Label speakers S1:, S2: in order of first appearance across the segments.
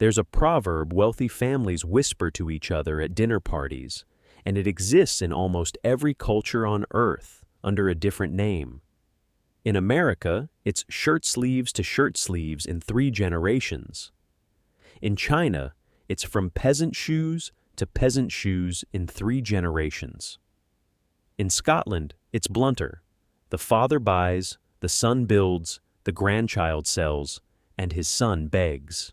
S1: There's a proverb wealthy families whisper to each other at dinner parties, and it exists in almost every culture on Earth under a different name. In America, it's shirt sleeves to shirt sleeves in 3 generations. In China, it's from peasant shoes to peasant shoes in 3 generations. In Scotland, it's blunter. The father buys, the son builds, the grandchild sells, and his son begs.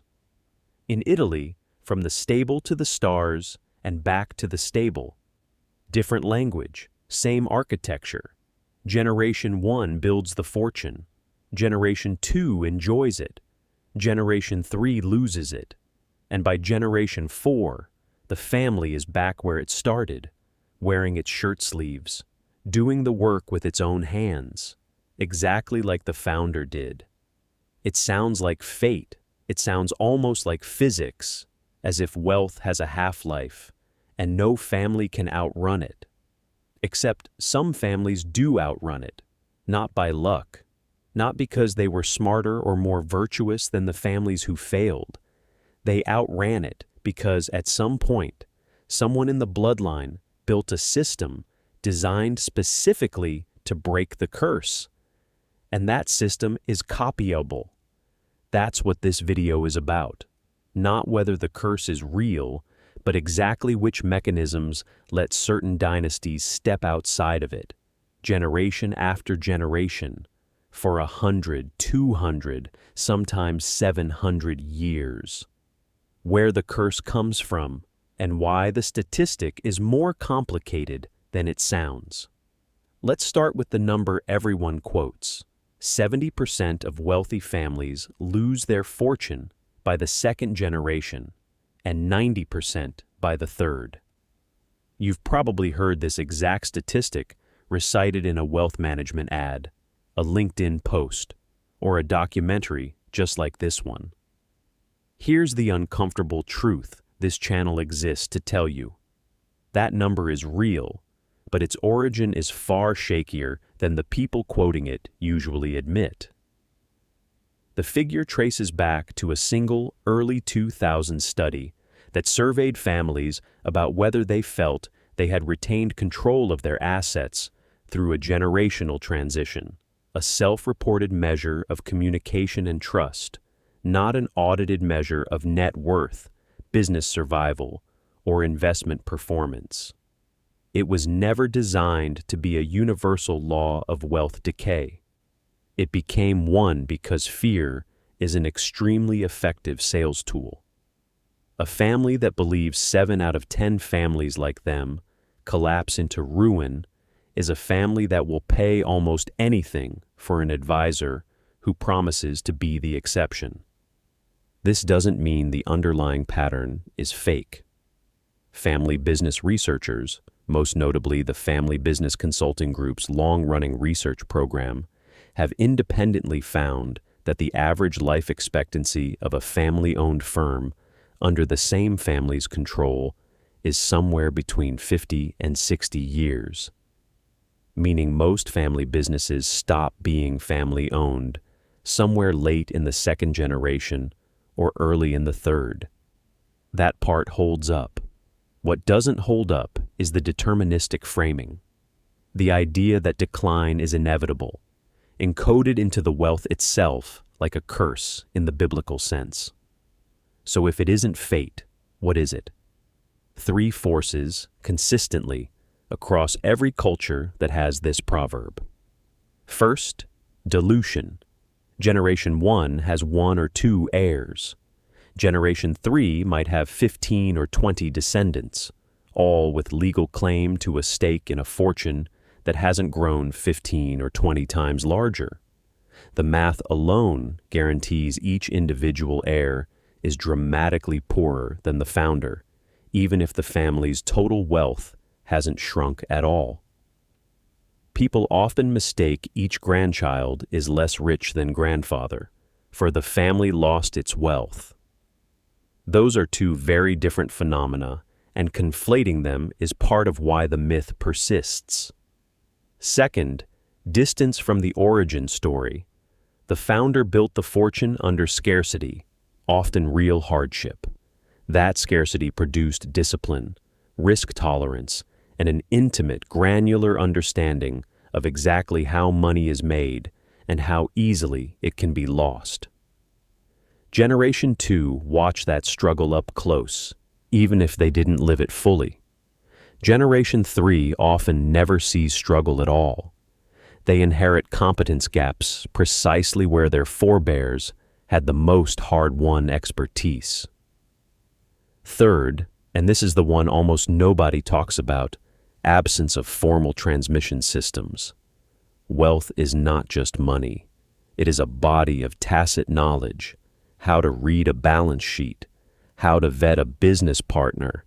S1: In Italy, from the stable to the stars and back to the stable. Different language, same architecture. Generation 1 builds the fortune. Generation 2 enjoys it. Generation 3 loses it. And by Generation 4, the family is back where it started, wearing its shirt sleeves, doing the work with its own hands, exactly like the founder did. It sounds like fate. It sounds almost like physics, as if wealth has a half-life, and no family can outrun it. Except some families do outrun it, not by luck, not because they were smarter or more virtuous than the families who failed. They outran it because at some point, someone in the bloodline built a system designed specifically to break the curse. And that system is copyable. That's what this video is about. Not whether the curse is real, but exactly which mechanisms let certain dynasties step outside of it, generation after generation, for 100, 200, sometimes 700 years. Where the curse comes from, and why the statistic is more complicated than it sounds. Let's start with the number everyone quotes. 70% of wealthy families lose their fortune by the 2nd generation, and 90% by the 3rd. You've probably heard this exact statistic recited in a wealth management ad, a LinkedIn post, or a documentary just like this one. Here's the uncomfortable truth this channel exists to tell you. That number is real, but its origin is far shakier than the people quoting it usually admit. The figure traces back to a single early 2000s study that surveyed families about whether they felt they had retained control of their assets through a generational transition, a self-reported measure of communication and trust, not an audited measure of net worth, business survival, or investment performance. It was never designed to be a universal law of wealth decay. It became one because fear is an extremely effective sales tool. A family that believes 7 out of 10 families like them collapse into ruin is a family that will pay almost anything for an advisor who promises to be the exception. This doesn't mean the underlying pattern is fake. Family business researchers, most notably the Family Business Consulting Group's long-running research program, have independently found that the average life expectancy of a family-owned firm under the same family's control is somewhere between 50 and 60 years, meaning most family businesses stop being family-owned somewhere late in the 2nd generation or early in the 3rd. That part holds up. What doesn't hold up is the deterministic framing, the idea that decline is inevitable, encoded into the wealth itself like a curse in the biblical sense. So if it isn't fate, what is it? 3 forces, consistently, across every culture that has this proverb. First, dilution. Generation 1 has 1 or 2 heirs. Generation 3 might have 15 or 20 descendants, all with legal claim to a stake in a fortune that hasn't grown 15 or 20 times larger. The math alone guarantees each individual heir is dramatically poorer than the founder, even if the family's total wealth hasn't shrunk at all. People often mistake each grandchild is less rich than grandfather, for the family lost its wealth. Those are 2 very different phenomena, and conflating them is part of why the myth persists. Second, distance from the origin story. The founder built the fortune under scarcity, often real hardship. That scarcity produced discipline, risk tolerance, and an intimate, granular understanding of exactly how money is made and how easily it can be lost. Generation 2 watched that struggle up close, even if they didn't live it fully. Generation 3 often never sees struggle at all. They inherit competence gaps precisely where their forebears had the most hard-won expertise. Third, and this is the one almost nobody talks about, absence of formal transmission systems. Wealth is not just money. It is a body of tacit knowledge, how to read a balance sheet, how to vet a business partner,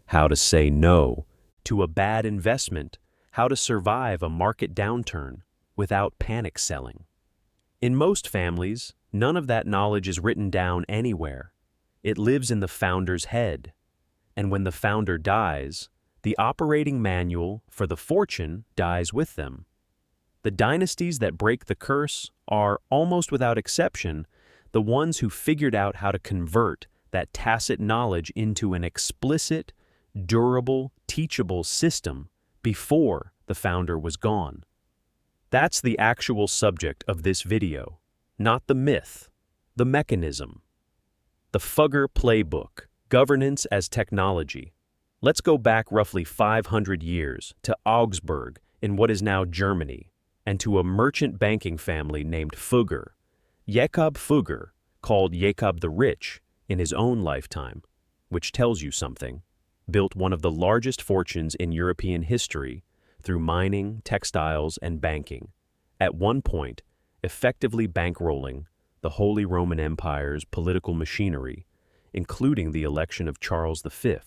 S1: how to say no to a bad investment, how to survive a market downturn without panic selling. In most families, none of that knowledge is written down anywhere. It lives in the founder's head. And when the founder dies, the operating manual for the fortune dies with them. The dynasties that break the curse are, almost without exception, the ones who figured out how to convert that tacit knowledge into an explicit, durable, teachable system before the founder was gone. That's the actual subject of this video, not the myth, the mechanism. The Fugger Playbook, Governance as Technology. Let's go back roughly 500 years to Augsburg in what is now Germany, and to a merchant banking family named Fugger. Jakob Fugger, called Jakob the Rich in his own lifetime, which tells you something, built one of the largest fortunes in European history through mining, textiles, and banking, at one point effectively bankrolling the Holy Roman Empire's political machinery, including the election of Charles V.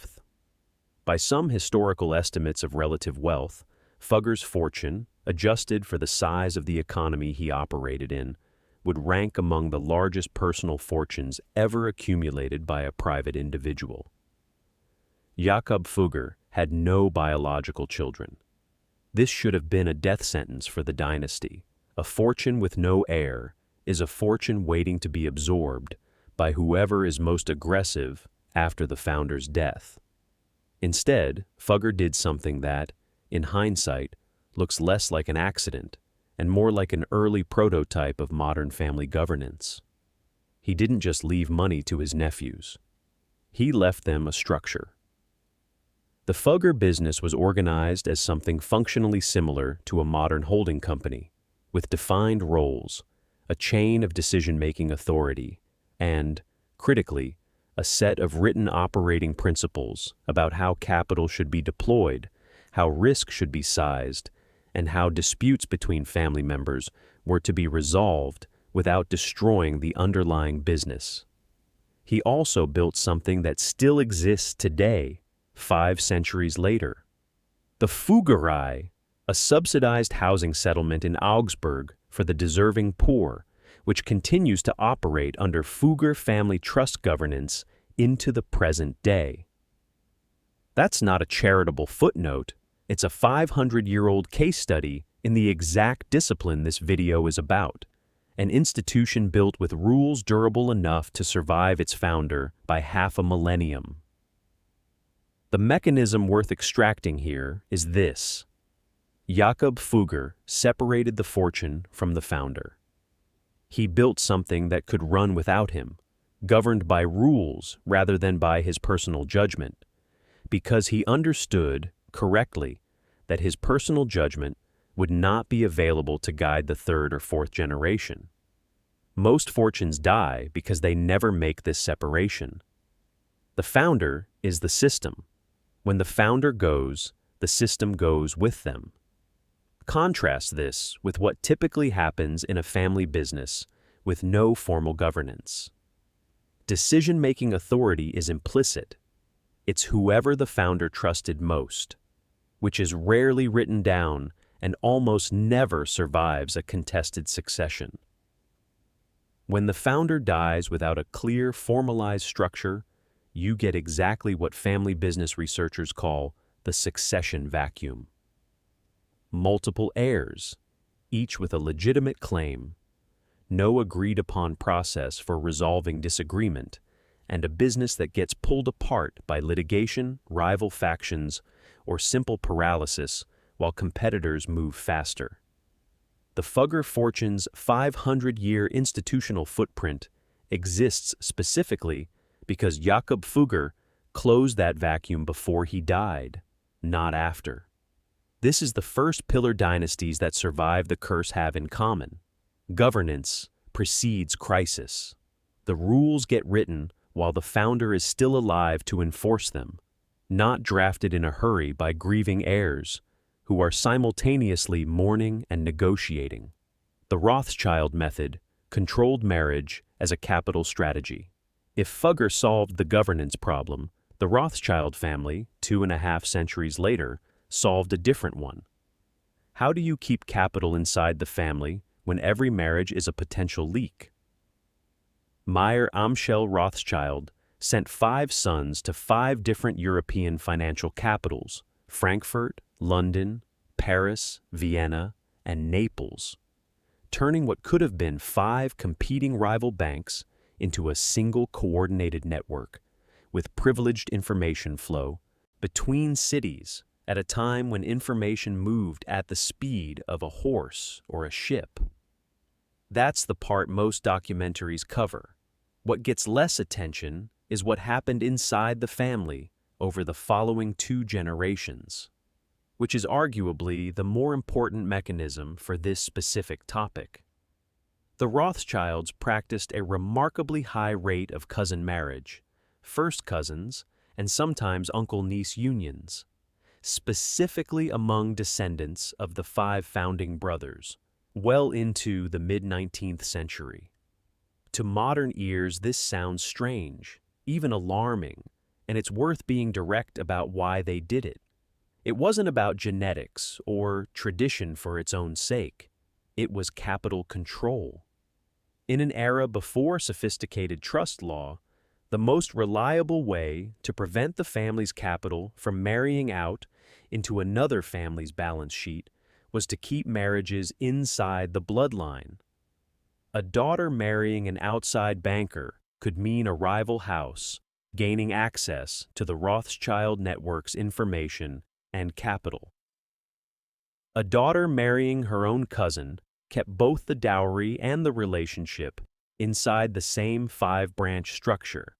S1: By some historical estimates of relative wealth, Fugger's fortune, adjusted for the size of the economy he operated in, would rank among the largest personal fortunes ever accumulated by a private individual. Jakob Fugger had no biological children. This should have been a death sentence for the dynasty. A fortune with no heir is a fortune waiting to be absorbed by whoever is most aggressive after the founder's death. Instead, Fugger did something that, in hindsight, looks less like an accident and more like an early prototype of modern family governance. He didn't just leave money to his nephews. He left them a structure. The Fugger business was organized as something functionally similar to a modern holding company, with defined roles, a chain of decision-making authority, and, critically, a set of written operating principles about how capital should be deployed, how risk should be sized, and how disputes between family members were to be resolved without destroying the underlying business. He also built something that still exists today, 5 centuries later. The Fuggerei, a subsidized housing settlement in Augsburg for the deserving poor, which continues to operate under Fugger family trust governance into the present day. That's not a charitable footnote. It's a 500-year-old case study in the exact discipline this video is about, an institution built with rules durable enough to survive its founder by half a millennium. The mechanism worth extracting here is this. Jakob Fugger separated the fortune from the founder. He built something that could run without him, governed by rules rather than by his personal judgment, because he understood correctly that his personal judgment would not be available to guide the 3rd or 4th generation. Most fortunes die because they never make this separation. The founder is the system. When the founder goes, the system goes with them. Contrast this with what typically happens in a family business with no formal governance. Decision-making authority is implicit. It's whoever the founder trusted most, which is rarely written down and almost never survives a contested succession. When the founder dies without a clear, formalized structure, you get exactly what family business researchers call the succession vacuum. Multiple heirs, each with a legitimate claim, no agreed-upon process for resolving disagreement, and a business that gets pulled apart by litigation, rival factions, or simple paralysis while competitors move faster. The Fugger fortune's 500-year institutional footprint exists specifically because Jakob Fugger closed that vacuum before he died, not after. This is the first pillar dynasties that survive the curse have in common. Governance precedes crisis. The rules get written while the founder is still alive to enforce them, not drafted in a hurry by grieving heirs who are simultaneously mourning and negotiating. The Rothschild method controlled marriage as a capital strategy. If Fugger solved the governance problem, the Rothschild family, 2.5 centuries later, solved a different one. How do you keep capital inside the family when every marriage is a potential leak? Meyer Amschel Rothschild sent 5 sons to 5 different European financial capitals: Frankfurt, London, Paris, Vienna, and Naples, turning what could have been 5 competing rival banks into a single coordinated network with privileged information flow between cities at a time when information moved at the speed of a horse or a ship. That's the part most documentaries cover. What gets less attention is what happened inside the family over the following 2 generations, which is arguably the more important mechanism for this specific topic. The Rothschilds practiced a remarkably high rate of cousin marriage, first cousins, and sometimes uncle-niece unions, specifically among descendants of the 5 founding brothers, well into the mid-19th century. To modern ears, this sounds strange, even alarming, and it's worth being direct about why they did it. It wasn't about genetics or tradition for its own sake. It was capital control. In an era before sophisticated trust law, the most reliable way to prevent the family's capital from marrying out into another family's balance sheet was to keep marriages inside the bloodline. A daughter marrying an outside banker could mean a rival house gaining access to the Rothschild network's information and capital. A daughter marrying her own cousin kept both the dowry and the relationship inside the same 5-branch structure.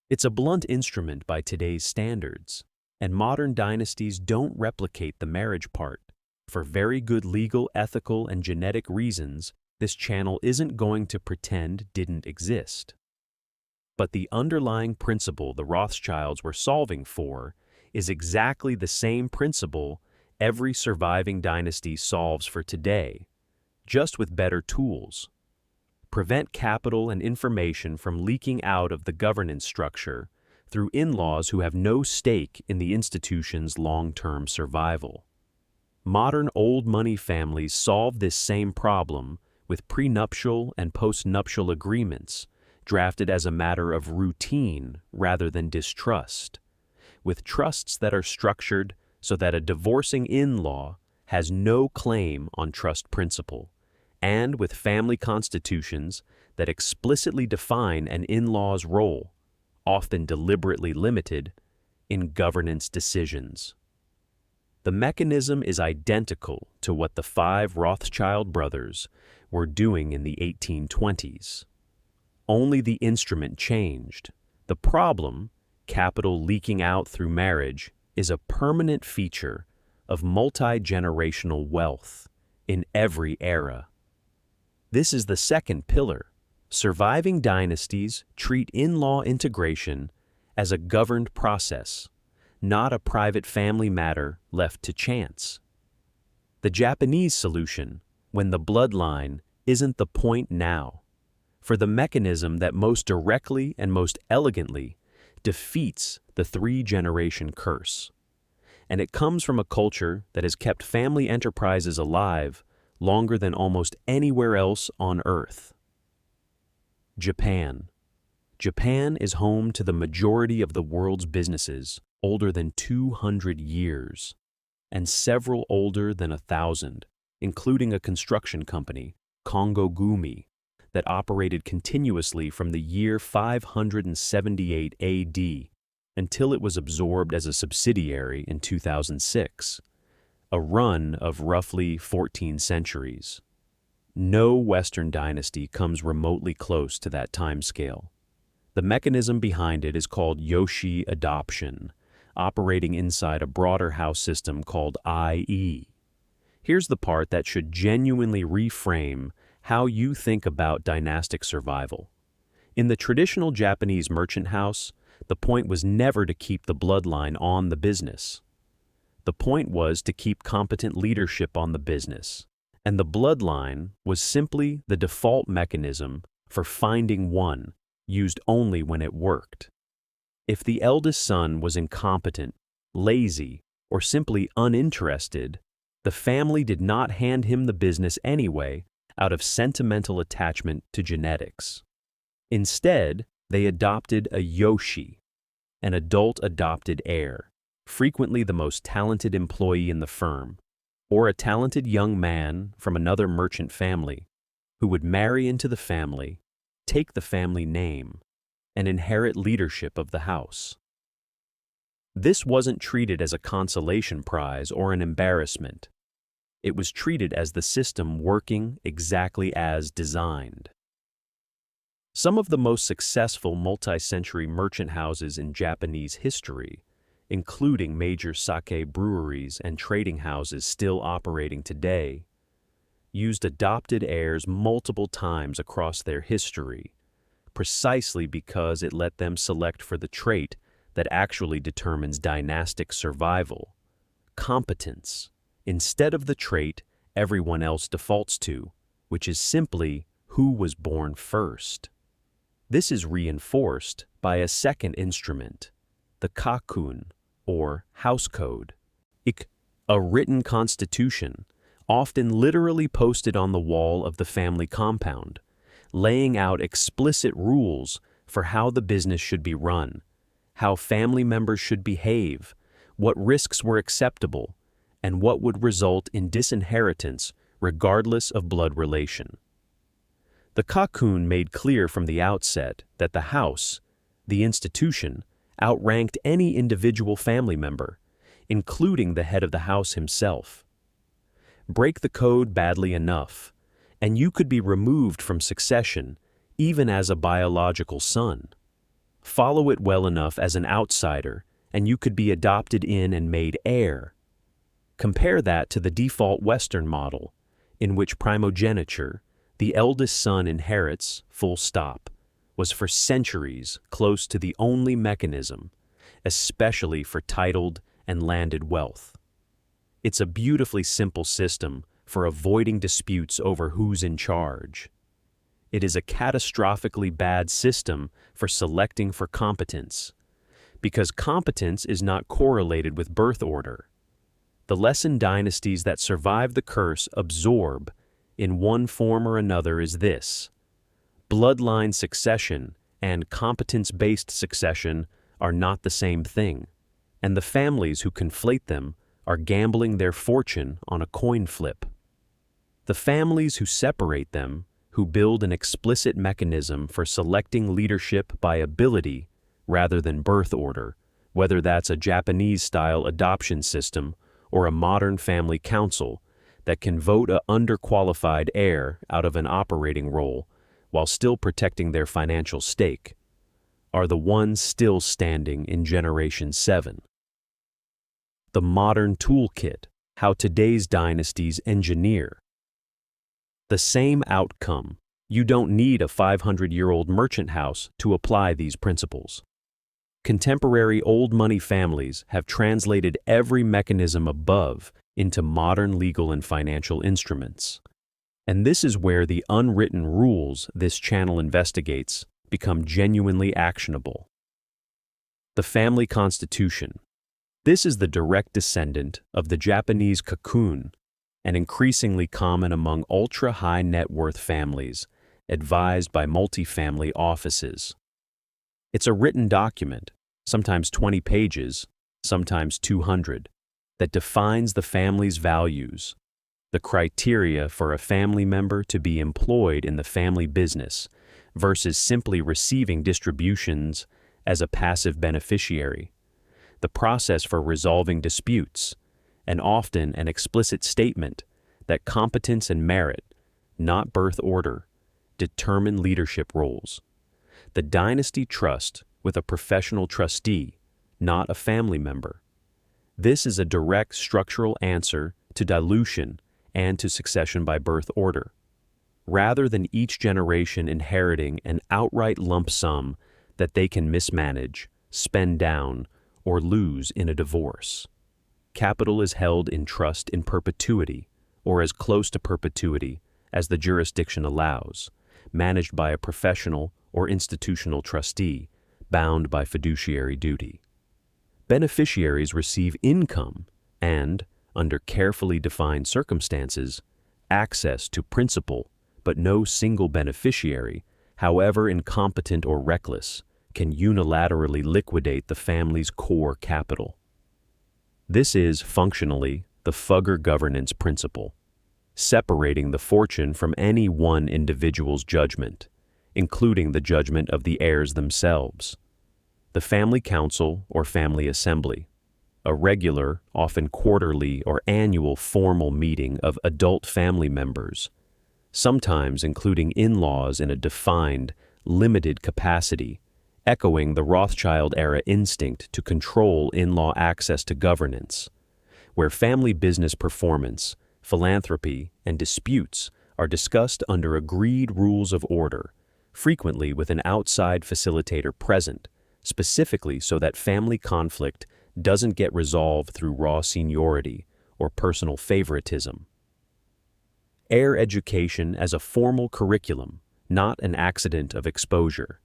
S1: It's a blunt instrument by today's standards, and modern dynasties don't replicate the marriage part. For very good legal, ethical, and genetic reasons, this channel isn't going to pretend didn't exist. But the underlying principle the Rothschilds were solving for is exactly the same principle every surviving dynasty solves for today, just with better tools. Prevent capital and information from leaking out of the governance structure through in-laws who have no stake in the institution's long-term survival. Modern old money families solve this same problem with prenuptial and postnuptial agreements drafted as a matter of routine rather than distrust, with trusts that are structured so that a divorcing in-law has no claim on trust principle, and with family constitutions that explicitly define an in-law's role, often deliberately limited, in governance decisions. The mechanism is identical to what the 5 Rothschild brothers were doing in the 1820s. Only the instrument changed. The problem, capital leaking out through marriage, is a permanent feature of multi-generational wealth in every era. This is the second pillar. Surviving dynasties treat in-law integration as a governed process, not a private family matter left to chance. The Japanese solution, when the bloodline isn't the point now, for the mechanism that most directly and most elegantly defeats the 3-generation curse. And it comes from a culture that has kept family enterprises alive longer than almost anywhere else on Earth. Japan. Japan is home to the majority of the world's businesses older than 200 years, and several older than 1,000, including a construction company, Kongo Gumi, that operated continuously from the year 578 AD until it was absorbed as a subsidiary in 2006, a run of roughly 14 centuries. No Western dynasty comes remotely close to that timescale. The mechanism behind it is called Yoshi adoption, operating inside a broader house system called IE. Here's the part that should genuinely reframe how you think about dynastic survival. In the traditional Japanese merchant house, the point was never to keep the bloodline on the business. The point was to keep competent leadership on the business, and the bloodline was simply the default mechanism for finding one, used only when it worked. If the eldest son was incompetent, lazy, or simply uninterested, the family did not hand him the business anyway out of sentimental attachment to genetics. Instead, they adopted a Yoshi, an adult adopted heir, frequently the most talented employee in the firm, or a talented young man from another merchant family who would marry into the family, take the family name, and inherit leadership of the house. This wasn't treated as a consolation prize or an embarrassment. It was treated as the system working exactly as designed. Some of the most successful multi-century merchant houses in Japanese history, including major sake breweries and trading houses still operating today, used adopted heirs multiple times across their history, precisely because it let them select for the trait that actually determines dynastic survival, competence, instead of the trait everyone else defaults to, which is simply who was born first. This is reinforced by a second instrument, the kakun, or house code, a written constitution, often literally posted on the wall of the family compound, laying out explicit rules for how the business should be run, how family members should behave, what risks were acceptable, and what would result in disinheritance regardless of blood relation. The kakun made clear from the outset that the house, the institution, outranked any individual family member, including the head of the house himself. Break the code badly enough, and you could be removed from succession even as a biological son. Follow it well enough as an outsider, and you could be adopted in and made heir. Compare that to the default Western model, in which primogeniture, the eldest son inherits, full stop, was for centuries close to the only mechanism, especially for titled and landed wealth. It's a beautifully simple system for avoiding disputes over who's in charge. It is a catastrophically bad system for selecting for competence, because competence is not correlated with birth order. The lesson dynasties that survive the curse absorb, in one form or another, is this: bloodline succession and competence-based succession are not the same thing, and the families who conflate them are gambling their fortune on a coin flip. The families who separate them, who build an explicit mechanism for selecting leadership by ability rather than birth order, whether that's a Japanese-style adoption system or a modern family council that can vote an underqualified heir out of an operating role while still protecting their financial stake, are the ones still standing in Generation 7. The modern toolkit, how today's dynasties engineer. The same outcome. You don't need a 500-year-old merchant house to apply these principles. Contemporary old money families have translated every mechanism above into modern legal and financial instruments. And this is where the unwritten rules this channel investigates become genuinely actionable. The family constitution. This is the direct descendant of the Japanese kakun, and increasingly common among ultra-high net worth families advised by multifamily offices. It's a written document, sometimes 20 pages, sometimes 200, that defines the family's values, the criteria for a family member to be employed in the family business versus simply receiving distributions as a passive beneficiary, the process for resolving disputes, and often an explicit statement that competence and merit, not birth order, determine leadership roles. The dynasty trust with a professional trustee, not a family member. This is a direct structural answer to dilution and to succession by birth order, rather than each generation inheriting an outright lump sum that they can mismanage, spend down, or lose in a divorce. Capital is held in trust in perpetuity, or as close to perpetuity as the jurisdiction allows, managed by a professional or institutional trustee, bound by fiduciary duty. Beneficiaries receive income and, under carefully defined circumstances, access to principal, but no single beneficiary, however incompetent or reckless, can unilaterally liquidate the family's core capital. This is, functionally, the Fugger governance principle, separating the fortune from any one individual's judgment, including the judgment of the heirs themselves. The family council or family assembly, a regular, often quarterly or annual formal meeting of adult family members, sometimes including in-laws in a defined, limited capacity, echoing the Rothschild-era instinct to control in-law access to governance, where family business performance, philanthropy, and disputes are discussed under agreed rules of order, frequently with an outside facilitator present, specifically so that family conflict doesn't get resolved through raw seniority or personal favoritism. Heir education as a formal curriculum, not an accident of exposure.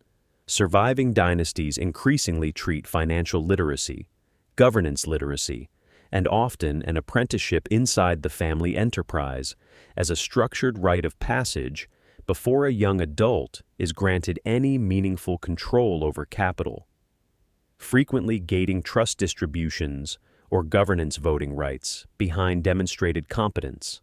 S1: Surviving dynasties increasingly treat financial literacy, governance literacy, and often an apprenticeship inside the family enterprise as a structured rite of passage before a young adult is granted any meaningful control over capital, frequently gating trust distributions or governance voting rights behind demonstrated competence,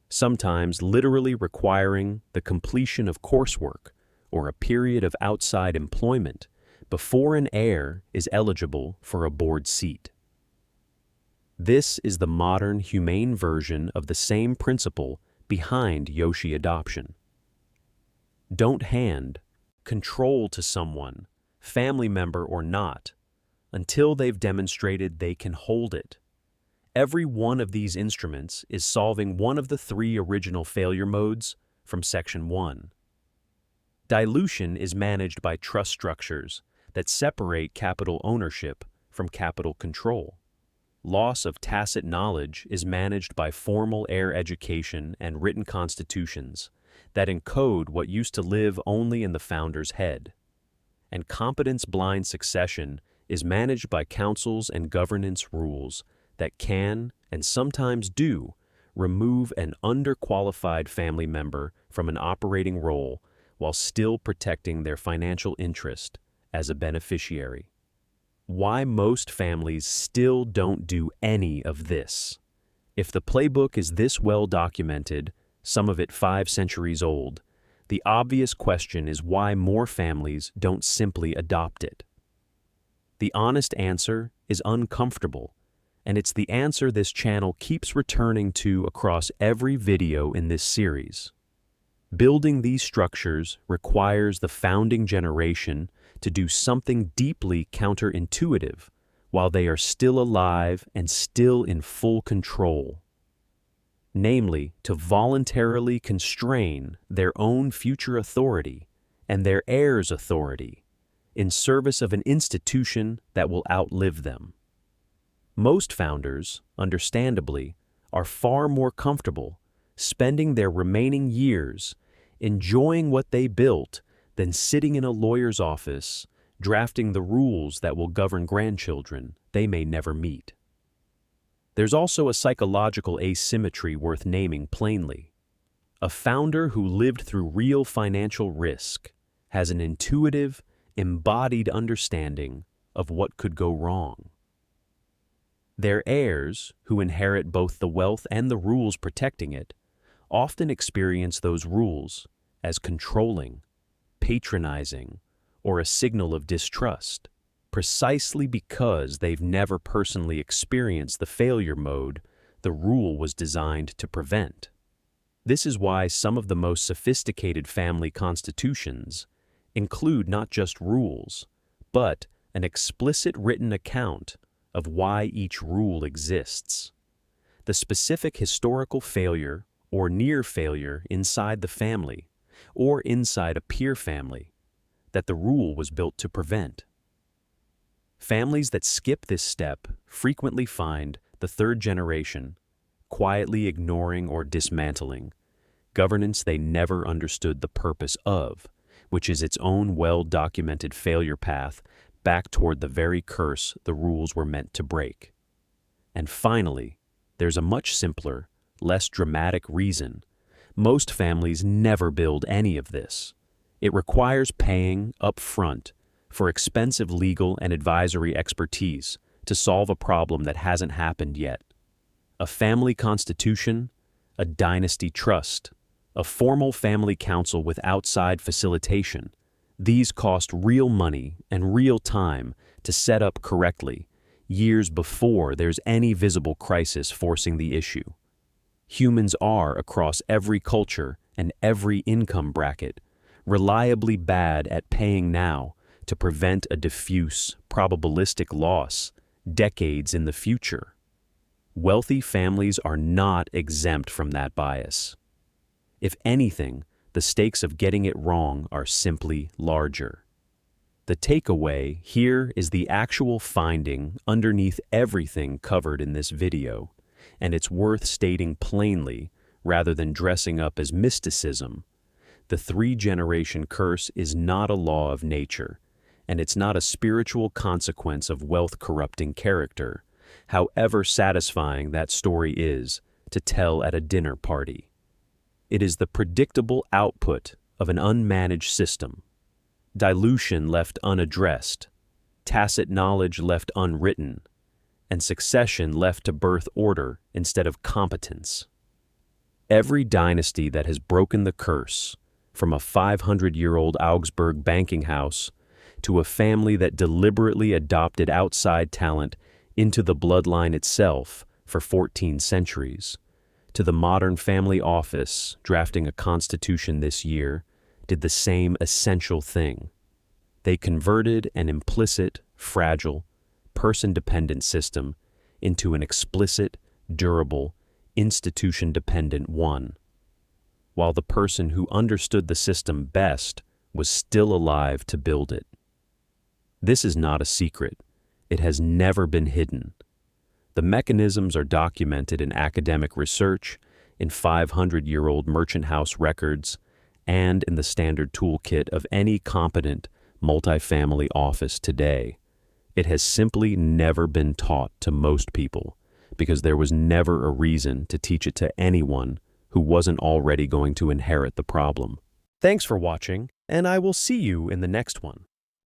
S1: sometimes literally requiring the completion of coursework or a period of outside employment before an heir is eligible for a board seat. This is the modern humane version of the same principle behind Yoshi adoption. Don't hand control to someone, family member or not, until they've demonstrated they can hold it. Every one of these instruments is solving one of the three original failure modes from Section 1. Dilution is managed by trust structures that separate capital ownership from capital control. Loss of tacit knowledge is managed by formal heir education and written constitutions that encode what used to live only in the founder's head. And competence-blind succession is managed by councils and governance rules that can, and sometimes do, remove an underqualified family member from an operating role while still protecting their financial interest as a beneficiary. Why most families still don't do any of this. If the playbook is this well documented, some of it 5 centuries old, the obvious question is why more families don't simply adopt it. The honest answer is uncomfortable, and it's the answer this channel keeps returning to across every video in this series. Building these structures requires the founding generation to do something deeply counterintuitive while they are still alive and still in full control. Namely, to voluntarily constrain their own future authority and their heirs' authority in service of an institution that will outlive them. Most founders, understandably, are far more comfortable spending their remaining years enjoying what they built than sitting in a lawyer's office drafting the rules that will govern grandchildren they may never meet. There's also a psychological asymmetry worth naming plainly. A founder who lived through real financial risk has an intuitive, embodied understanding of what could go wrong. Their heirs, who inherit both the wealth and the rules protecting it, often experience those rules as controlling, patronizing, or a signal of distrust, precisely because they've never personally experienced the failure mode the rule was designed to prevent. This is why some of the most sophisticated family constitutions include not just rules, but an explicit written account of why each rule exists. The specific historical failure or near failure inside the family or inside a peer family that the rule was built to prevent. Families that skip this step frequently find the third generation quietly ignoring or dismantling governance they never understood the purpose of, which is its own well-documented failure path back toward the very curse the rules were meant to break. And finally, there's a much simpler, less dramatic reason. Most families never build any of this. It requires paying up front for expensive legal and advisory expertise to solve a problem that hasn't happened yet. A family constitution, a dynasty trust, a formal family council with outside facilitation. These cost real money and real time to set up correctly, years before there's any visible crisis forcing the issue. Humans are, across every culture and every income bracket, reliably bad at paying now to prevent a diffuse, probabilistic loss decades in the future. Wealthy families are not exempt from that bias. If anything, the stakes of getting it wrong are simply larger. The takeaway here is the actual finding underneath everything covered in this video, and it's worth stating plainly rather than dressing up as mysticism. The three-generation curse is not a law of nature, and it's not a spiritual consequence of wealth-corrupting character, however satisfying that story is to tell at a dinner party. It is the predictable output of an unmanaged system, dilution left unaddressed, tacit knowledge left unwritten, and succession left to birth order instead of competence. Every dynasty that has broken the curse, from a 500-year-old Augsburg banking house to a family that deliberately adopted outside talent into the bloodline itself for 14 centuries, to the modern family office drafting a constitution this year, did the same essential thing. They converted an implicit, fragile, person-dependent system into an explicit, durable, institution-dependent one, while the person who understood the system best was still alive to build it. This is not a secret. It has never been hidden. The mechanisms are documented in academic research, in 500-year-old merchant house records, and in the standard toolkit of any competent multifamily office today. It has simply never been taught to most people because there was never a reason to teach it to anyone who wasn't already going to inherit the problem. Thanks for watching, and I will see you in the next one.